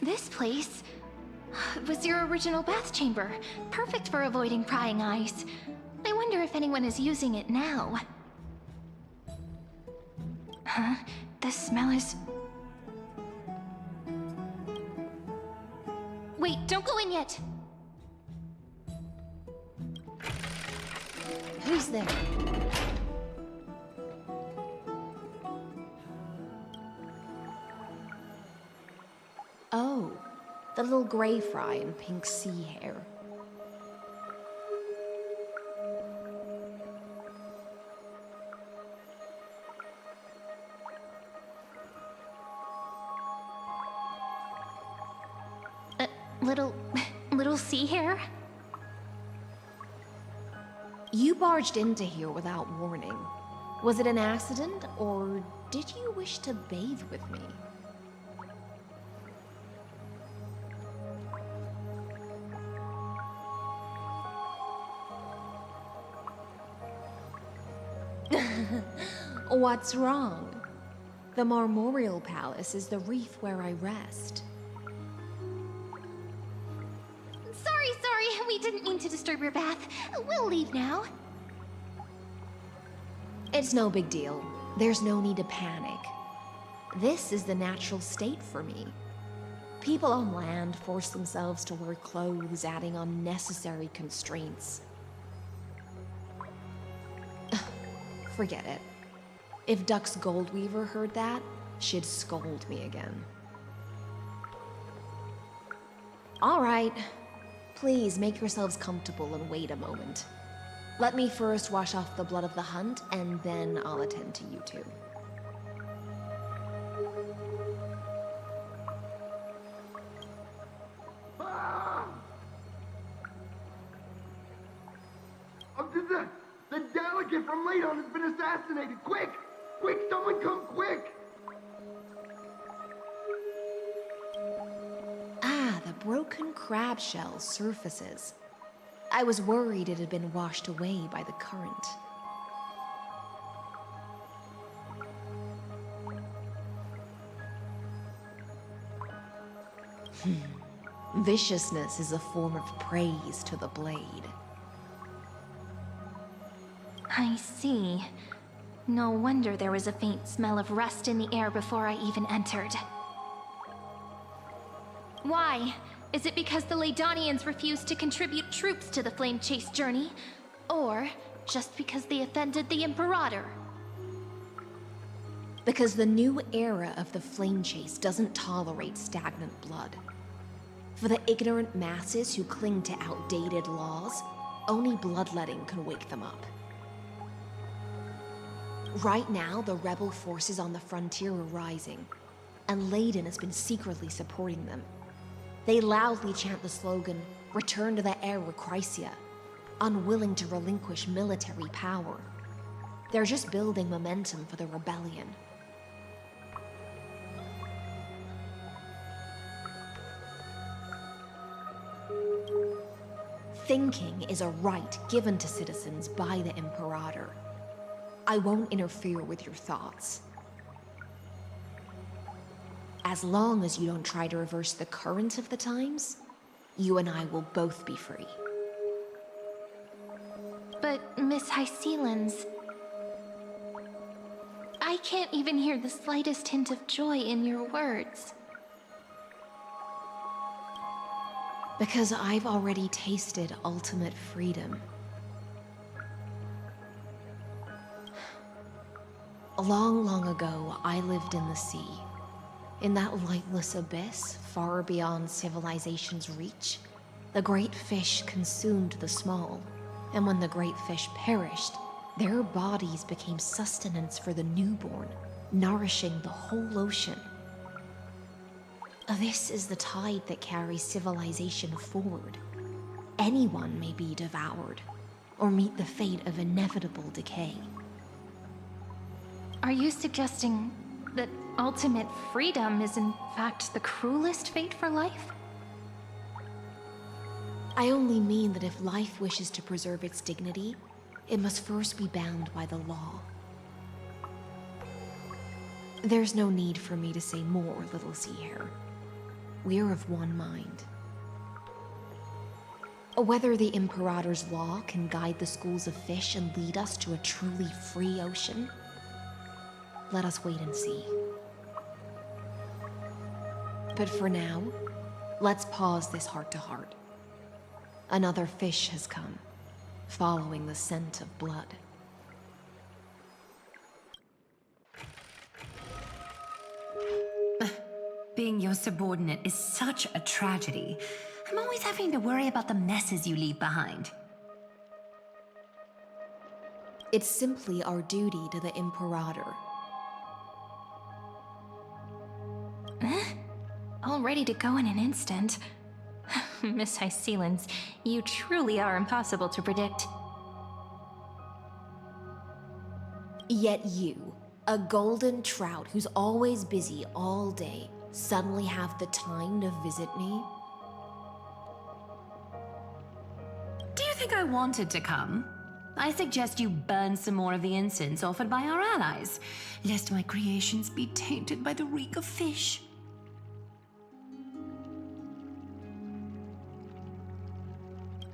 This place was your original bath chamber, perfect for avoiding prying eyes. I wonder if anyone is using it now. Huh? The smell is... Wait, don't go in yet! Who's there? Oh, the little gray fry in pink sea hair. Little sea hair? You barged into here without warning. Was it an accident, or did you wish to bathe with me? What's wrong? The Marmoreal Palace is the reef where I rest. Sorry, we didn't mean to disturb your bath. We'll leave now. It's no big deal. There's no need to panic. This is the natural state for me. People on land force themselves to wear clothes, adding unnecessary constraints. Forget it. If Duck's Goldweaver heard that, she'd scold me again. All right. Please make yourselves comfortable and wait a moment. Let me first wash off the blood of the hunt, and then I'll attend to you two. The delegate from Ladon has been assassinated! Quick! Quick, someone come quick! Ah, the broken crab shell surfaces. I was worried it had been washed away by the current. Viciousness is a form of praise to the blade. I see. No wonder there was a faint smell of rust in the air before I even entered. Why? Is it because the Ladonians refused to contribute troops to the Flame Chase journey? Or just because they offended the Imperator? Because the new era of the Flame Chase doesn't tolerate stagnant blood. For the ignorant masses who cling to outdated laws, only bloodletting can wake them up. Right now, the rebel forces on the frontier are rising, and Ladon has been secretly supporting them. They loudly chant the slogan, "Return to the Era Chrysia," unwilling to relinquish military power. They're just building momentum for the rebellion. Thinking is a right given to citizens by the Imperator. I won't interfere with your thoughts. As long as you don't try to reverse the current of the times, you and I will both be free. But, Miss Hysilens, I can't even hear the slightest hint of joy in your words. Because I've already tasted ultimate freedom. Long ago, I lived in the sea. In that lightless abyss, far beyond civilization's reach, the great fish consumed the small, and when the great fish perished, their bodies became sustenance for the newborn, nourishing the whole ocean. This is the tide that carries civilization forward. Anyone may be devoured, or meet the fate of inevitable decay. Are you suggesting that ultimate freedom is in fact the cruelest fate for life? I only mean that if life wishes to preserve its dignity, it must first be bound by the law. There's no need for me to say more, little sea hare. we're of one mind. Whether the Imperator's law can guide the schools of fish and lead us to a truly free ocean, let us wait and see. But for now, let's pause this heart-to-heart. Another fish has come, following the scent of blood. Being your subordinate is such a tragedy. I'm always having to worry about the messes you leave behind. It's simply our duty to the Imperator. All ready to go in an instant. Miss Hysilens, you truly are impossible to predict. Yet you, a golden trout who's always busy all day, suddenly have the time to visit me? Do you think I wanted to come? I suggest you burn some more of the incense offered by our allies, lest my creations be tainted by the reek of fish.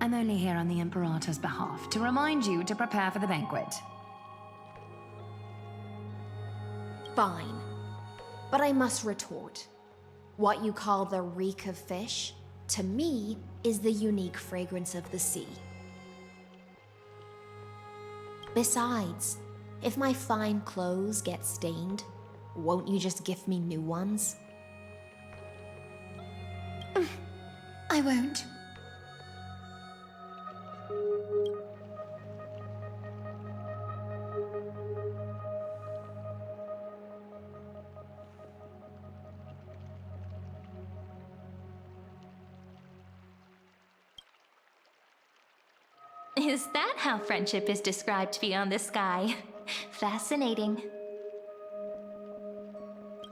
I'm only here on the Imperator's behalf to remind you to prepare for the banquet. Fine. But I must retort. What you call the reek of fish, to me, is the unique fragrance of the sea. Besides, if my fine clothes get stained, won't you just gift me new ones? I won't. Is that how friendship is described beyond the sky? Fascinating.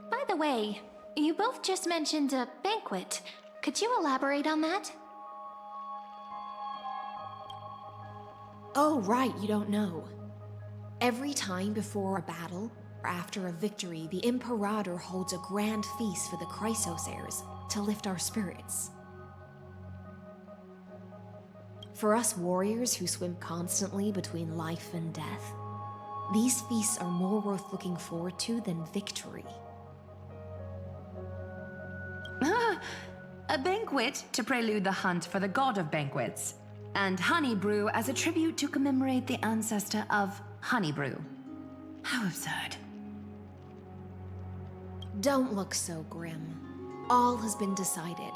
By the way, you both just mentioned a banquet. Could you elaborate on that? Oh, right, you don't know. Every time before a battle, or after a victory, the Imperator holds a grand feast for the Chrysos heirs to lift our spirits. For us warriors who swim constantly between life and death, these feasts are more worth looking forward to than victory. A banquet to prelude the hunt for the god of banquets, and honey brew as a tribute to commemorate the ancestor of honey brew. How absurd. Don't look so grim. All has been decided.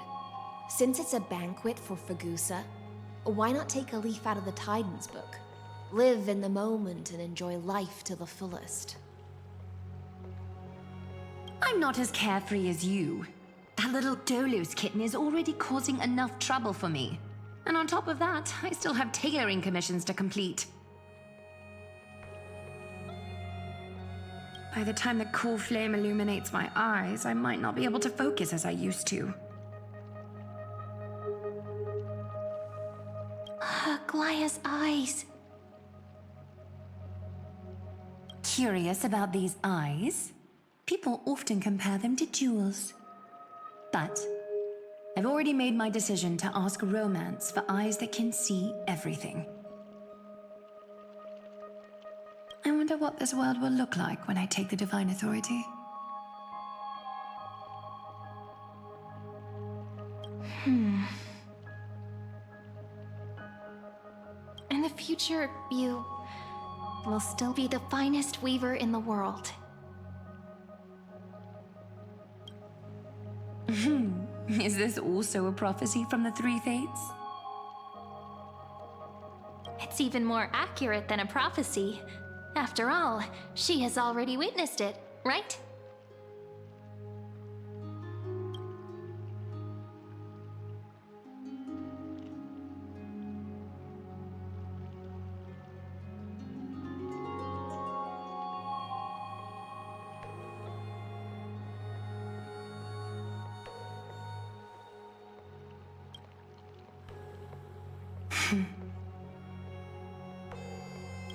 Since it's a banquet for Fagusa, why not take a leaf out of the Titan's book? Live in the moment and enjoy life to the fullest. I'm not as carefree as you. That little Dolos kitten is already causing enough trouble for me. And on top of that, I still have tailoring commissions to complete. By the time the cool flame illuminates my eyes, I might not be able to focus as I used to. Glaya's eyes. Curious about these eyes? People often compare them to jewels. But I've already made my decision to ask romance for eyes that can see everything. I wonder what this world will look like when I take the divine authority. In the future, you will still be the finest weaver in the world. Is this also a prophecy from the Three Fates? It's even more accurate than a prophecy. After all, she has already witnessed it, right?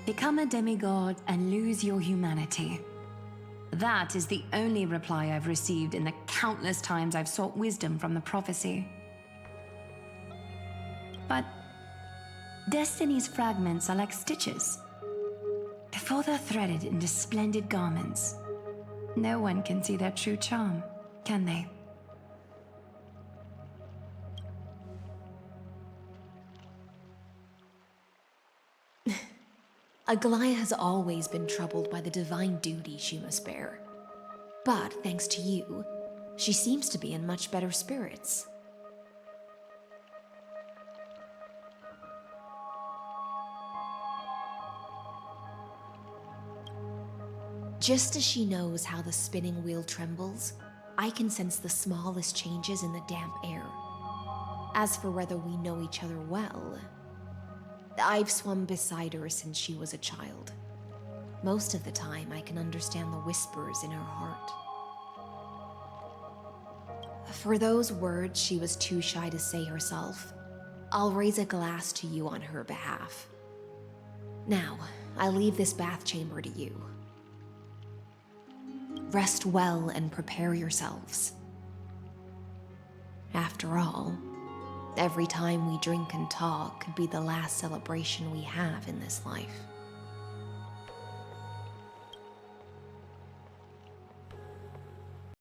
Become a demigod and lose your humanity. That is the only reply I've received in the countless times I've sought wisdom from the prophecy. But Destiny's fragments are like stitches. Before they're threaded into splendid garments, no one can see their true charm, can they? Aglaia has always been troubled by the divine duty she must bear. But thanks to you, she seems to be in much better spirits. Just as she knows how the spinning wheel trembles, I can sense the smallest changes in the damp air. As for whether we know each other well, I've swum beside her since she was a child. Most of the time, I can understand the whispers in her heart. For those words she was too shy to say herself, I'll raise a glass to you on her behalf. Now, I leave this bath chamber to you. Rest well and prepare yourselves. After all, every time we drink and talk could be the last celebration we have in this life.